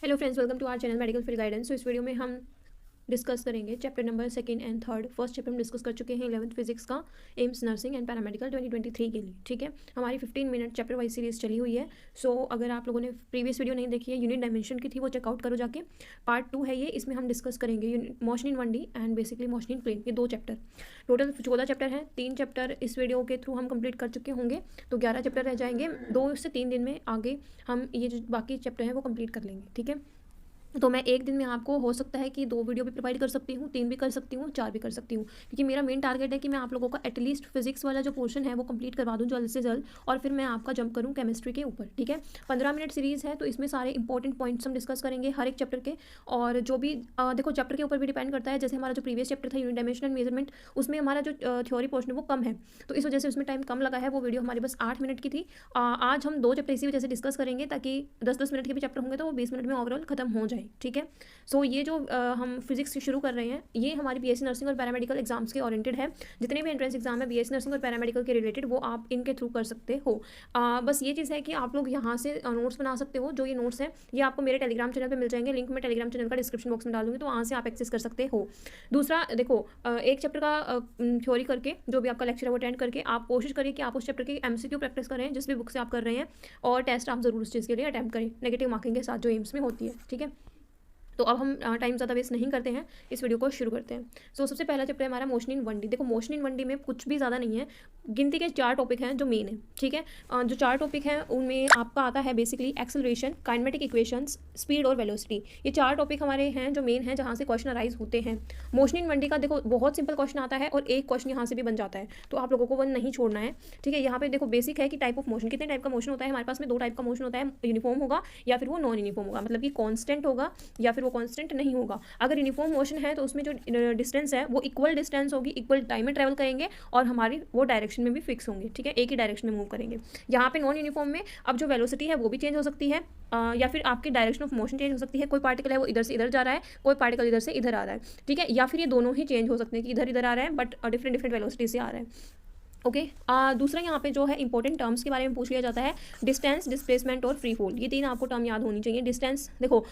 Hello friends, welcome to our channel medical field guidance. तो इस video में हम डिस्कस करेंगे chapter number second and third. First chapter हम डिस्कस कर चुके हैं 11th फिजिक्स का, एम्स नर्सिंग एंड पैरामेडिकल 2023 के लिए। ठीक है, हमारी 15 मिनट चैप्टर वाइज सीरीज चली हुई है। सो अगर आप लोगों ने प्रीवियस वीडियो नहीं देखी है, यूनिट डायमेंशन की थी, वो चेकआउट करो जाके। पार्ट 2 है ये, इसमें हम डिस्कस करेंगे motion in 1D and basically motion in plane. ये 2 चैप्टर, टोटल 14 चैप्टर हैं। 3 चैप्टर इस वीडियो के थ्रू हम कंप्लीट कर चुके होंगे, तो 11 चैप्टर रह जाएंगे। 2 से 3 दिन में आगे हम ये जो बाकी चैप्टर हैं वो कंप्लीट कर लेंगे। ठीक है, तो मैं एक दिन में आपको हो सकता है कि 2 वीडियो भी प्रोवाइड कर सकती हूँ, 3 भी कर सकती हूँ, 4 भी कर सकती हूँ, क्योंकि मेरा मेन टारगेट है कि मैं आप लोगों का एटलीस्ट फिजिक्स वाला जो पोर्शन है वो कंप्लीट करवा दूँ जल्द से जल्द, और फिर मैं आपका जंप करूँ केमिस्ट्री के ऊपर। ठीक है, 15 मिनट सीरीज़ है, तो इसमें सारे इंपॉर्टेंट पॉइंट्स हम डिस्कस करेंगे हर एक चैप्टर के। और जो भी देखो, चैप्टर के ऊपर भी डिपेंड करता है। जैसे हमारा जो प्रीवियस चैप्टर था यूनिट डायमेंशन एंड मेजरमेंट, उसमें हमारा जो थ्योरी पोर्शन है वो कम है, तो इस वजह से उसमें टाइम कम लगा है। वो वीडियो हमारी बस 8 मिनट की थी। आज हम 2 चैप्टर इसी वजह से डिस्कस करेंगे, ताकि 10-10 मिनट के भी चैप्टर होंगे तो वो 20 मिनट में ओवरऑल खत्म हो जाए। ठीक है, सो ये जो हम फिजिक्स शुरू कर रहे हैं, ये हमारी बीएससी नर्सिंग और पैरामेडिकल एग्जाम्स के ओरिएंटेड है। जितने भी एंट्रेंस एग्जाम है बीएससी नर्सिंग और पैरामेडिकल के रिलेटेड, वो आप इनके थ्रू कर सकते हो। बस ये चीज़ है कि आप लोग यहाँ से नोट्स बना सकते हो। जो ये नोट्स हैं ये आपको मेरे टेलीग्राम चैनल पे मिल जाएंगे। लिंक मैं टेलीग्राम चैनल का डिस्क्रिप्शन बॉक्स में डाल दूँगी, तो वहाँ से आप एक्सेस कर सकते हो। दूसरा देखो, एक चैप्टर का थ्योरी करके, जो भी आपका लेक्चर है वो अटेंड करके आप कोशिश करिए कि आप उस चैप्टर की एमसीक्यू प्रैक्टिस करें जिस भी बुक से आप कर रहे हैं, और टेस्ट आप ज़रूर उस चीज़ के लिए अटैम्प्ट करें नेगेटिव मार्किंग के साथ, जो एम्स में होती है। ठीक है, तो अब हम टाइम ज़्यादा वेस्ट नहीं करते हैं, इस वीडियो को शुरू करते हैं। सो सबसे पहला चैप्टर है हमारा मोशन इन 1D। देखो, मोशन इन 1D में कुछ भी ज़्यादा नहीं है, गिनती के 4 टॉपिक हैं जो मेन है। ठीक है, जो 4 टॉपिक हैं उनमें आपका आता है basically acceleration, kinematic equations, speed और वेलोसिटी। ये 4 टॉपिक हमारे हैं जो मेन हैं, जहाँ से क्वेश्चन अराइज होते हैं। मोशन इन 1D का देखो बहुत सिंपल क्वेश्चन आता है, और एक क्वेश्चन यहाँ से भी बन जाता है, तो आप लोगों को वन नहीं छोड़ना है। ठीक है, यहाँ पे देखो बेसिक है कि टाइप ऑफ मोशन, कितने टाइप का मोशन होता है हमारे पास में। 2 टाइप का मोशन होता है, यूनिफॉर्म होगा या फिर वो नॉन यूनिफॉर्म होगा, मतलब कि कॉन्स्टेंट होगा या फिर वो कॉन्स्टेंट नहीं होगा। अगर यूनिफॉर्म मोशन है तो उसमें जो डिस्टेंस है वो इक्वल डिस्टेंस होगी, इक्वल टाइम में ट्रैवल करेंगे, और हमारी वो डायरेक्शन में भी फिक्स होंगे। ठीक है, एक ही डायरेक्शन में मूव करेंगे। यहाँ पे नॉन यूनिफॉर्म में अब जो वेलोसिटी है वो भी चेंज हो सकती है, या फिर आपकी डायरेक्शन ऑफ मोशन चेंज हो सकती है। कोई पार्टिकल है वो इधर से इधर जा रहा है, कोई पार्टिकल इधर से इधर आ रहा है। ठीक है, या फिर ये दोनों ही चेंज हो सकते हैं कि इधर इधर आ रहा है बट डिफरेंट डिफरेंट वेलोसिटी से आ रहा है। ओके, दूसरा यहाँ पे जो है इंपॉर्टेंट टर्म्स के बारे में पूछ लिया जाता है, डिस्टेंस, डिस्प्लेसमेंट और फ्री फॉल। ये 3 आपको टर्म याद होनी चाहिए। डिस्टेंस, देखो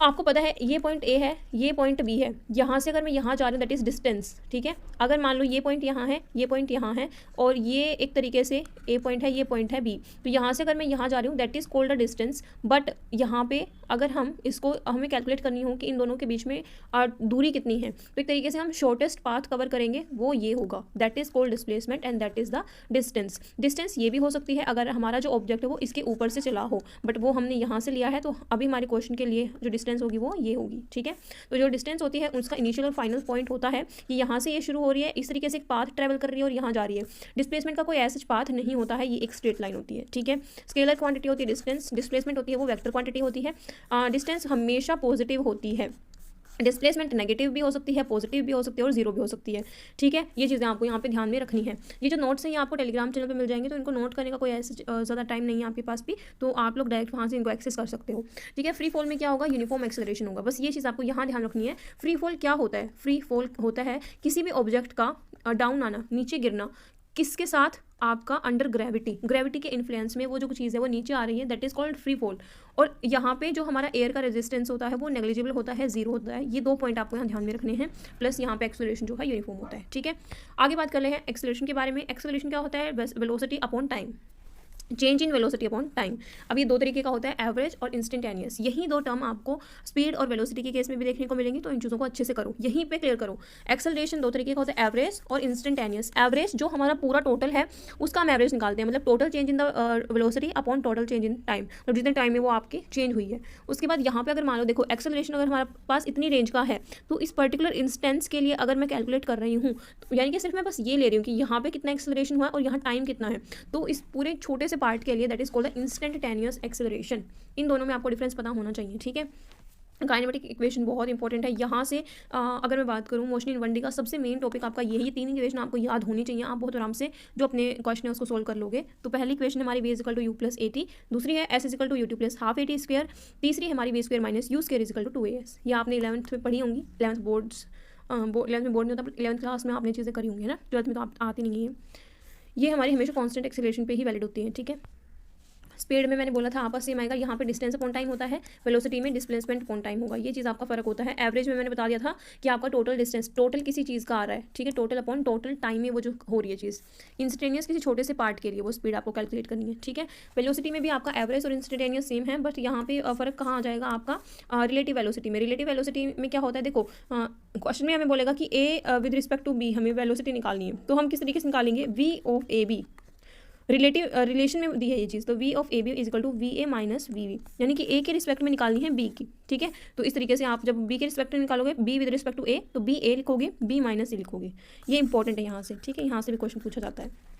आपको पता है ये पॉइंट ए है, ये पॉइंट बी है, यहाँ से अगर मैं यहाँ जा रही हूँ दैट इज़ डिस्टेंस। ठीक है, अगर मान लो ये पॉइंट यहाँ है, ये पॉइंट यहाँ है, और ये एक तरीके से ए पॉइंट है, ये पॉइंट है बी, तो यहाँ से अगर मैं यहाँ जा रही हूँ that is called a distance. But यहाँ पे अगर हम इसको हमें कैलकुलेट करनी हो कि इन दोनों के बीच में दूरी कितनी है, तो एक तरीके से हम शॉर्टेस्ट पाथ कवर करेंगे, वो ये होगा, that is called displacement and that is the distance. Distance ये भी हो सकती है अगर हमारा जो ऑब्जेक्ट है वो इसके ऊपर से चला हो, बट वो हमने यहाँ से लिया है, तो अभी हमारे क्वेश्चन के लिए जो डिस्टेंस होगी वो ये होगी। ठीक है, तो जो डिस्टेंस होती है उसका इनिशियल और फाइनल पॉइंट होता है कि यहाँ से ये शुरू हो रही है, इस तरीके से एक पाथ ट्रैवल कर रही है और यहाँ जा रही है। डिस्प्लेसमेंट का कोई ऐसा पाथ नहीं होता है, ये एक स्ट्रेट लाइन होती है। ठीक है, स्केलर क्वांटिटी होती है डिस्टेंस, डिस्प्लेसमेंट होती है वो वेक्टर क्वांटिटी होती है। डिस्टेंस हमेशा पॉजिटिव होती है, डिस्प्लेसमेंट नेगेटिव भी हो सकती है, पॉजिटिव भी हो सकती है और जीरो भी हो सकती है। ठीक है, ये चीज़ें आपको यहाँ पे ध्यान में रखनी है। ये जो नोट्स हैं ये आपको टेलीग्राम चैनल पे मिल जाएंगे, तो इनको नोट करने का कोई ऐसा ज़्यादा टाइम नहीं है आपके पास भी, तो आप लोग डायरेक्ट वहाँ से इनको एक्सेस कर सकते हो। ठीक है, फ्री फॉल में क्या होगा, यूनिफॉर्म एक्सेलरेशन होगा। बस ये चीज़ आपको यहाँ ध्यान रखनी है। फ्री फॉल क्या होता है, फ्री फॉल होता है किसी भी ऑब्जेक्ट का डाउन आना, नीचे गिरना, किसके साथ, आपका अंडर ग्रेविटी, ग्रेविटी के इन्फ्लुएंस में वो जो चीज़ है वो नीचे आ रही है, that is called free fall. और यहाँ पे जो हमारा एयर का रेजिस्टेंस होता है वो नेग्लिजिबल होता है, जीरो होता है। ये 2 पॉइंट आपको यहाँ ध्यान में रखने हैं। प्लस यहाँ पे एक्सेलरेशन जो है यूनिफॉर्म होता है। ठीक है, आगे बात कर रहे हैं एक्सेलरेशन के बारे में। एक्सेलरेशन क्या होता है, velocity upon time, change in velocity upon time. अब ये 2 तरीके का होता है, एवरेज और इंस्टेंटेनियस। यही 2 टर्म आपको स्पीड और वेलोसिटी के केस में भी देखने को मिलेंगी, तो इन चीज़ों को अच्छे से करो, यहीं पे क्लियर करो। एक्सेलरेशन 2 तरीके का होता है, एवरेज और इंस्टेंटेनियस। एवरेज जो हमारा पूरा टोटल है उसका हम एवरेज निकालते हैं, मतलब total change in the velocity upon total change in time, मतलब जितने टाइम में वो आपकी चेंज हुई है। उसके बाद यहाँ पे अगर मान लो, देखो एक्सेलरेशन अगर हमारे पास इतनी रेंज का है, तो इस पर्टिकुलर इंस्टेंस के लिए अगर मैं कैलकुलेट कर रही हूँ, तो यानी कि सिर्फ मैं बस ये ले रही हूँ कि यहाँ पे कितना एक्सेलरेशन हुआ है और यहाँ टाइम कितना है, तो इस पूरे छोटे से पार्ट के लिए that is called the instantaneous acceleration. इन दोनों में आपको डिफरेंस पता होना चाहिए। ठीक है, काइनेमेटिक इक्वेशन बहुत इंपॉर्टेंट है। यहाँ से अगर मैं बात करूँ मोशन इन 1D का सबसे मेन टॉपिक आपका यही 3 इक्वेशन आपको याद होनी चाहिए। आप बहुत आराम से जो अपने क्वेश्चन है उसको सोल्व कर लोगे। तो पहली इक्वेशन हमारी v equal to u plus a t, दूसरी है s equal to u t plus half a t square, तीसरी हमारी v square minus u square equal to 2as। ये आपने 11th में पढ़ी होंगी, 11th बोर्ड्स 11th में बोर्ड नहीं होता, 11th क्लास में आपने चीज़ें करी होंगी, है ना। 12th में तो आप आती नहीं है। ये हमारी हमेशा कॉन्स्टेंट एक्सेलरेशन पे ही वैलिड होती है। ठीक है, स्पीड में मैंने बोला था आपस सेम आएगा, यहाँ पे डिस्टेंस अपॉन टाइम होता है, वेलोसिटी में डिस्प्लेसमेंट अपॉन टाइम होगा, ये चीज़ आपका फर्क होता है। एवरेज में मैंने बता दिया था कि आपका टोटल डिस्टेंस, टोटल किसी चीज़ का आ रहा है, ठीक है, टोटल अपॉन टोटल टाइम में वो जो हो रही है चीज़, इंस्टेंटेनियस किसी छोटे से पार्ट के लिए वो स्पीड आपको कैलकुलेट करनी है, ठीक है। वेलोसिटी में भी आपका एवरेज और इंस्टेंटेनियस सेम है, बट यहाँ पे फ़र्क कहाँ आ जाएगा आपका रिलेटिव वेलोसिटी में। रिलेटिव वेलोसिटी में क्या होता है, देखो क्वेश्चन में हमें बोलेगा कि A with respect to B हमें वेलोसिटी निकालनी है, तो हम किस तरीके से निकालेंगे, V of A B, relative relation में दी है ये चीज़, तो V of A B is equal to V A minus V V, यानी कि ए के रिस्पेक्ट में निकालनी है बी की, ठीक है। तो इस तरीके से आप जब बी के रिस्पेक्ट में निकालोगे बी विद रिस्पेक्ट टू ए, तो बी ए लिखोगे, बी माइनस ए लिखोगे, ये इंपॉर्टेंट है यहाँ से, ठीक है, यहाँ से भी क्वेश्चन पूछा जाता है।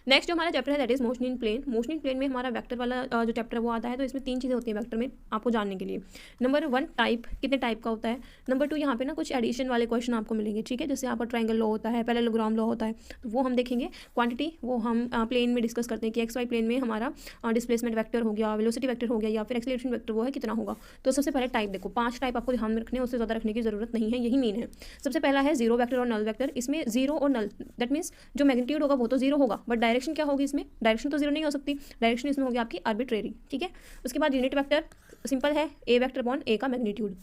नेक्स्ट जो हमारा चैप्टर है that is motion in plane. Motion in plane में हमारा वेक्टर वाला जो चैप्टर वो आता है, तो इसमें 3 चीज़ें होती हैं वेक्टर में आपको जानने के लिए। नंबर 1 टाइप, कितने टाइप का होता है। नंबर 2 यहाँ पे ना कुछ एडिशन वाले क्वेश्चन आपको मिलेंगे, ठीक है, जैसे आपका ट्रायंगल लॉ होता है, पैरेललोग्राम लॉ होता है, तो वो हम देखेंगे। क्वांटिटी वो हम प्लेन में डिस्कस करते हैं कि एक्स वाई प्लेन में हमारा डिस्प्लेसमेंट वेक्टर हो गया, वेलोसिटी वेक्टर हो गया, या फिर एक्सेलरेशन वेक्टर वो है कितना होगा। तो सबसे पहले टाइप देखो, 5 टाइप आपको ध्यान में रखने हैं, उससे ज़्यादा रखने की जरूरत नहीं है, यही मेन है। सबसे पहला है जीरो वेक्टर और नल वेक्टर। इसमें जीरो और नल दैट मीन्स जो मैग्नीट्यूड होगा वो तो जीरो होगा, बट डायरेक्शन क्या होगी इसमें, डायरेक्शन तो जीरो नहीं हो सकती, डायरेक्शन इसमें होगी आपकी आर्बिट्रेरी, ठीक है। उसके बाद यूनिट वेक्टर सिंपल है, ए वेक्टर अपॉन ए का मैग्नीट्यूड।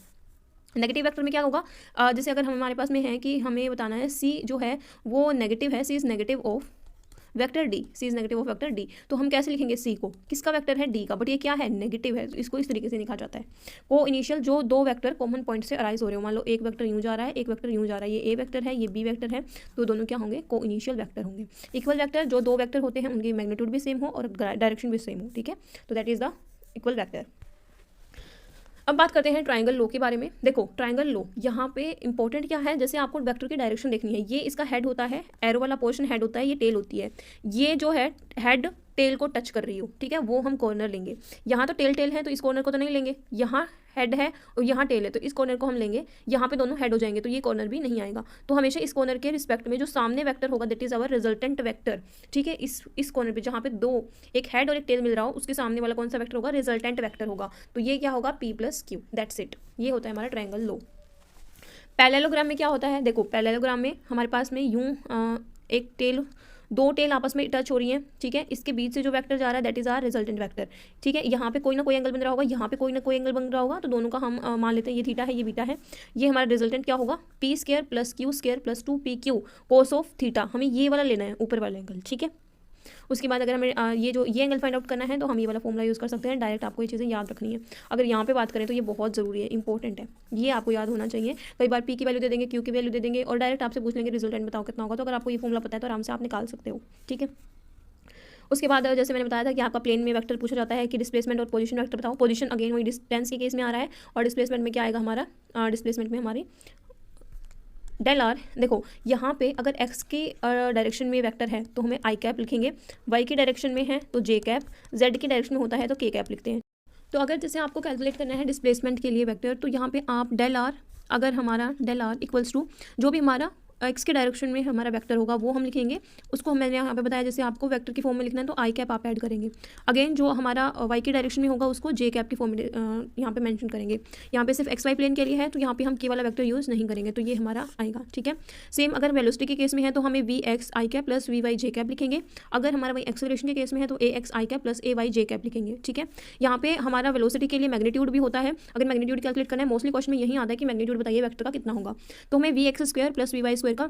नेगेटिव वेक्टर में क्या होगा, जैसे अगर हमारे पास में है कि हमें बताना है सी जो है वो नेगेटिव है, c is negative of vector d, c is negative of vector d, तो हम कैसे लिखेंगे सी को, किसका वेक्टर है, डी का, बट ये क्या है, नेगेटिव है, तो इसको इस तरीके से लिखा जाता है। को इनिशियल जो 2 वेक्टर कॉमन पॉइंट से अराइज हो रहे हो, मान लो एक वेक्टर यूँ जा रहा है, एक वेक्टर यूँ जा रहा है, ये ए वेक्टर है, ये बी वेक्टर है, तो दोनों क्या होंगे, को इनिशियल वेक्टर होंगे। इक्वल वेक्टर जो 2 वेक्टर होते हैं उनकी मैग्नीट्यूड भी सेम हो और डायरेक्शन भी सेम हो, ठीक है, तो that is the equal vector. अब बात करते हैं ट्रायंगल लो के बारे में। देखो ट्रायंगल लो यहाँ पे इंपॉर्टेंट क्या है, जैसे आपको वेक्टर की डायरेक्शन देखनी है, ये इसका हेड होता है, एरो वाला पोर्शन हेड होता है, ये टेल होती है, ये जो है हेड टेल को टच कर रही हो, ठीक है, वो हम कॉर्नर लेंगे। यहाँ तो टेल है तो इस कॉर्नर को तो नहीं लेंगे, यहाँ हेड है और यहाँ टेल है तो इस कॉर्नर को हम लेंगे, यहाँ पे दोनों हेड हो जाएंगे तो ये कॉर्नर भी नहीं आएगा। तो हमेशा इस कॉर्नर के रिस्पेक्ट में जो सामने वेक्टर होगा that is our resultant vector, ठीक है। इस कॉर्नर पे जहाँ पे एक हेड और एक टेल मिल रहा हो उसके सामने वाला कौन सा वेक्टर होगा, रिजल्टेंट वेक्टर होगा, तो ये क्या होगा, P + Q, दैट्स इट। ये होता है हमारा ट्रायंगल लो। पैरेललोग्राम में क्या होता है, देखो पैरेललोग्राम में हमारे पास में यूँ एक टेल, 2 टेल आपस में टच हो रही हैं, ठीक है, इसके बीच से जो वेक्टर जा रहा है that is are resultant vector, ठीक है। यहाँ पे कोई ना कोई एंगल बन रहा होगा, यहाँ पे कोई ना कोई एंगल बन रहा होगा, तो दोनों का हम मान लेते हैं ये थीटा है ये बीटा है। ये हमारा रिजल्टेंट क्या होगा, P² + Q² + 2PQ cos of theta, हमें ये वाला लेना है ऊपर वाला एंगल, ठीक है। उसके बाद अगर हमें ये एंगल फाइंड आउट करना है तो हम ये वाला फॉर्मूला यूज़ कर सकते हैं, डायरेक्ट आपको ये चीज़ें याद रखनी है। अगर यहाँ पे बात करें तो ये बहुत ज़रूरी है, इंपॉर्टेंट है, ये आपको याद होना चाहिए। कई बार P की वैल्यू दे देंगे, Q की वैल्यू दे देंगे और डायरेक्ट आपसे पूछ लेंगे रिजल्टेंट बताओ कितना होगा, तो अगर आपको ये फॉर्मूला पता है तो आराम से आप निकाल सकते हो, ठीक है। उसके बाद जैसे मैंने बताया था कि आपका प्लेन में वेक्टर पूछा जाता है कि डिस्प्लेसमेंट और पोजीशन वेक्टर बताओ। पोजीशन अगेन वही डिस्टेंस के केस में आ रहा है और डिस्प्लेसमेंट में क्या आएगा हमारा, डिस्प्लेसमेंट में हमारी डेल आर। देखो यहाँ पे अगर x की डायरेक्शन में वेक्टर है तो हमें आई कैप लिखेंगे, y की डायरेक्शन में है तो j कैप, z की डायरेक्शन में होता है तो k कैप लिखते हैं। तो अगर जैसे आपको कैलकुलेट करना है डिस्प्लेसमेंट के लिए वेक्टर, तो यहाँ पे आप डेल आर, अगर हमारा डेल आर इक्वल्स टू जो भी हमारा एक्स के डायरेक्शन में हमारा वेक्टर होगा वो हम लिखेंगे, उसको मैंने यहाँ पे बताया जैसे आपको वेक्टर की फॉर्म में लिखना है तो आई कैप आप ऐड करेंगे। अगेन जो हमारा वाई की डायरेक्शन में होगा उसको जे कैप की फॉर्म में यहाँ पे मेंशन करेंगे। यहाँ पे सिर्फ एक्स वाई प्लेन के लिए है तो यहाँ पे हम के वाला वेक्टर यूज़ नहीं करेंगे, तो ये हमारा आएगा, ठीक है। सेम अगर वेलोसिटी के केस में है तो हमें V X I cap plus V Y J cap लिखेंगे। अगर हमारा वही एक्सेलरेशन के केस में है तो ए x I cap plus A Y J cap लिखेंगे, ठीक है। यहाँ पे हमारा वेलोसिटी के लिए मैग्नीट्यूड भी होता है, अगर मैग्नीट्यूड कैलकुलेट करना है मोस्टली क्वेश्चन में यही आता है कि मैग्नीट्यूड बताइए वेक्टर का कितना होगा, तो हमें V X square plus V Y square का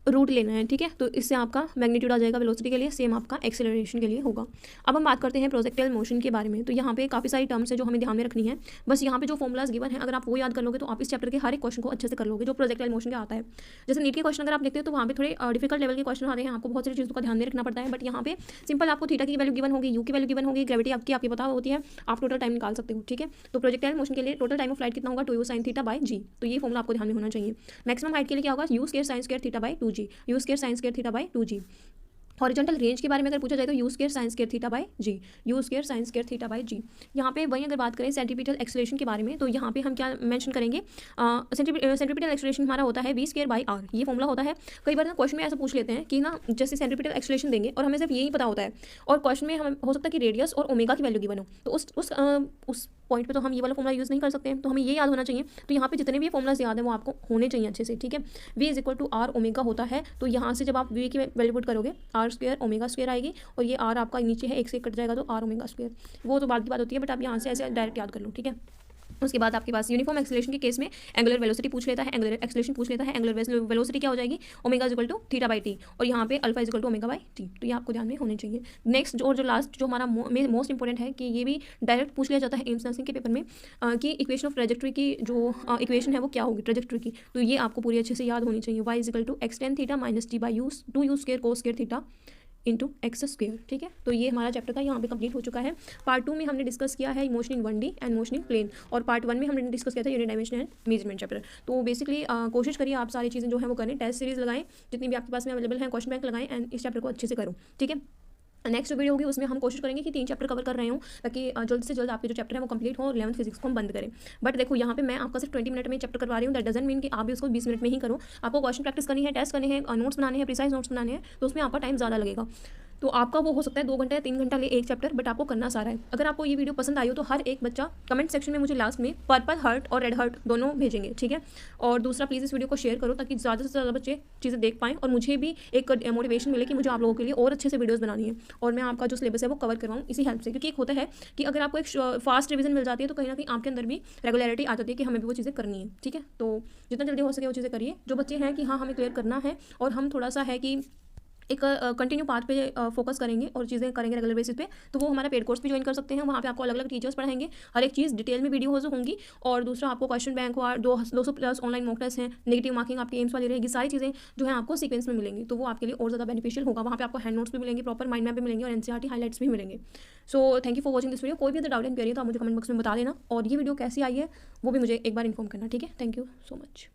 रूट लेना है, ठीक है। तो इससे आपका मैग्नीट्यूड आ जाएगा वेलोसिटी के लिए, सेम आपका एक्सेलरेशन के लिए होगा। अब हम बात करते हैं प्रोजेक्टाइल मोशन के बारे में। तो यहाँ पे काफ़ी सारी टर्म्स है जो हमें ध्यान में रखनी है। बस यहाँ पे जो फॉर्मुलाज गिवन है अगर आप वो याद कर लोगे तो आप इस चैप्टर के हर एक क्वेश्चन को अच्छे से कर लोगे जो प्रोजेक्टाइल मोशन का आता है। जैसे नीट के क्वेश्चन अगर आप देखते हो तो वहाँ पे थोड़े डिफिकल्ट लेवल के क्वेश्चन आते हैं, आपको बहुत सारी चीज़ों का ध्यान में रखना पड़ता है। बट यहाँ पे सिंपल आपको थीटा की वैल्यू गिवन होगी, यू की वैल्यू गिवन होगी, ग्रेविटी आपकी पता होती है, आप टोटल टाइम निकाल सकते हो, ठीक है। तो प्रोजेक्टाइल मोशन के लिए टोटल टाइम ऑफ फ्लाइट कितना होगा, 2u sin थीटा बाय जी, तो ये फॉर्मुला आपको ध्यान में होना चाहिए। मैक्सिमम हाइट के लिए क्या होगा, u² sin² theta by 2g, u² sin² theta by 2g। Horizontal range के बारे में अगर पूछा जाए तो u² sin² theta by g, u² sin² theta by g. यहाँ पे वहीं अगर बात करें सेंट्रीपिटल एक्सेलरेशन के बारे में तो यहाँ पे हम क्या मेंशन करेंगे, सेंट्रीपिटल एक्सेलरेशन हमारा होता है v² बाय r, ये फॉर्मुला होता है। कई बार ना क्वेश्चन में ऐसा पूछ लेते हैं कि ना जैसे सेंट्रीपिटल एक्सेलरेशन देंगे और हमें सिर्फ यही पता होता है और क्वेश्चन में हम हो सकता है कि रेडियस और ओमेगा की वैल्यू गिवन हो, तो उस पॉइंट पे तो हम ये वाला फॉर्मूला यूज़ नहीं कर सकते हैं, तो हमें ये याद होना चाहिए। तो यहाँ पे जितने भी फॉर्मूलाज याद हैं वो आपको होने चाहिए अच्छे से, ठीक है। v is equal to R omega होता है, तो यहाँ से जब आप v की वैल्यू पुट करोगे आर स्क्वायर ओमेगा स्क्वायर आएगी, और ये आर आपका नीचे है, एक से कट जाएगा तो आर ओमेगा स्क्वायर, वो तो बाद की बात होती है, बट आप यहाँ से ऐसे डायरेक्ट याद कर लो, ठीक है। उसके बाद आपके पास यूनिफॉर्म एक्सेलरेशन के केस में एंगुलर वेलोसिटी पूछ लेता है, एंगुलर एक्सेलरेशन पूछ लेता है। एंगुलर वेलोसिटी क्या हो जाएगी, omega is equal to theta by T, और यहाँ पे alpha is equal to omega by T, तो ये आपको ध्यान में होने चाहिए। नेक्स्ट और जो लास्ट जो हमारा मोस्ट इंपॉर्टेंट है कि ये भी डायरेक्ट पूछ लिया जाता है एम्स नर्सिंग के पेपर में कि इक्वेशन ऑफ ट्रेजेक्ट्री की जो इक्वेशन है वो क्या होगी ट्रेजेक्ट्री की, तो ये आपको पूरी अच्छे से याद होनी चाहिए। Y is equal to X tan theta minus T by U 2u square cos square theta into X square, ठीक है। तो ये हमारा चैप्टर था, यहाँ पे कंप्लीट हो चुका है। पार्ट 2 में हमने डिस्कस किया है motion in 1D and motion in plane, और पार्ट 1 में हमने डिस्कस किया था यूनिडायमेंशनल एंड मेजरमेंट चैप्टर। तो बेसिकली कोशिश करिए आप सारी चीज़ें जो है वो करें, टेस्ट सीरीज लगाएं जितनी भी आपके पास में अवेलेबल है, क्वेश्चन बैंक लगाएं एंड इस चैप्टर को अच्छे से करो, ठीक है। नेक्स्ट वीडियो होगी उसमें हम कोशिश करेंगे कि 3 चैप्टर कवर कर रहे हूँ, ताकि जल्द से जल्द आपके जो चैप्टर है वो कंप्लीट हो और 11th फिजिक्स को हम बंद करें। बट देखो यहाँ पे मैं आपका सिर्फ 20 मिनट में चैप्टर करवा रही हूँ, दैट डजंट मीन कि आप भी उसको 20 मिनट में ही करो। आपको क्वेश्चन प्रैक्टिस करनी है, टेस्ट करने हैं, नोट्स बनाने हैं, प्रिसाइज नोट्स बनाने हैं, तो उसमें आपका टाइम ज़्यादा लगेगा। तो आपका वो हो सकता है 2 घंटा या 3 घंटा ले एक चैप्टर, बट आपको करना सारा है। अगर आपको ये वीडियो पसंद आई हो तो हर एक बच्चा कमेंट सेक्शन में मुझे लास्ट में पर्पल हार्ट और रेड हार्ट दोनों भेजेंगे, ठीक है। और दूसरा प्लीज़ इस वीडियो को शेयर करो ताकि ज़्यादा से ज़्यादा बच्चे चीज़ें देख पाएँ और मुझे भी एक मोटिवेशन मिले कि मुझे आप लोगों के लिए और अच्छे से वीडियोज़ बनानी है और मैं आपका जो सिलेबस है वो कवर करवाऊँ इसी हेल्प से। क्योंकि एक होता है कि अगर आपको एक फास्ट रिविजन मिल जाती है तो कहीं ना कहीं आपके अंदर भी रेगुलरिटी आ जाती है कि हमें भी वो चीज़ें करनी है, ठीक है। तो जितना जल्दी हो सके वो चीज़ें करिए। जो बच्चे हैं कि हाँ हमें क्लियर करना है और हम थोड़ा सा है कि एक कंटिन्यू पाथ पे फोकस करेंगे और चीज़ें करेंगे रेगुलर बेसिस पे, तो वो हमारा पेड कोर्स भी ज्वाइन कर सकते हैं। वहाँ पे आपको अलग अलग टीचर्स पढ़ाएंगे, हर एक चीज़ डिटेल में वीडियोज होंगी, और दूसरा आपको क्वेश्चन बैंक और 200+ ऑनलाइन मॉक टेस्ट हैं, नेगेटिव मार्किंग आपकी एम्स वाली रहेगी, सारी चीज़ें जो है आपको सीक्वेंस में मिलेंगी, तो वो आपके लिए और ज़्यादा बेनिफिशियल होगा। वहाँ पे आपको हैंड नोट्स भी मिलेंगे, प्रॉपर माइंड मैप भी मिलेंगे और NCERT हाईलाइट्स भी मिलेंगे। So thank you for watching this video. कोई भी अगर डाउट एंड क्वेरी है तो आप मुझे कमेंट बॉक्स में बता देना, और ये वीडियो कैसी आई है वो भी मुझे एक बार इन्फॉर्म करना, ठीक है। Thank you so much.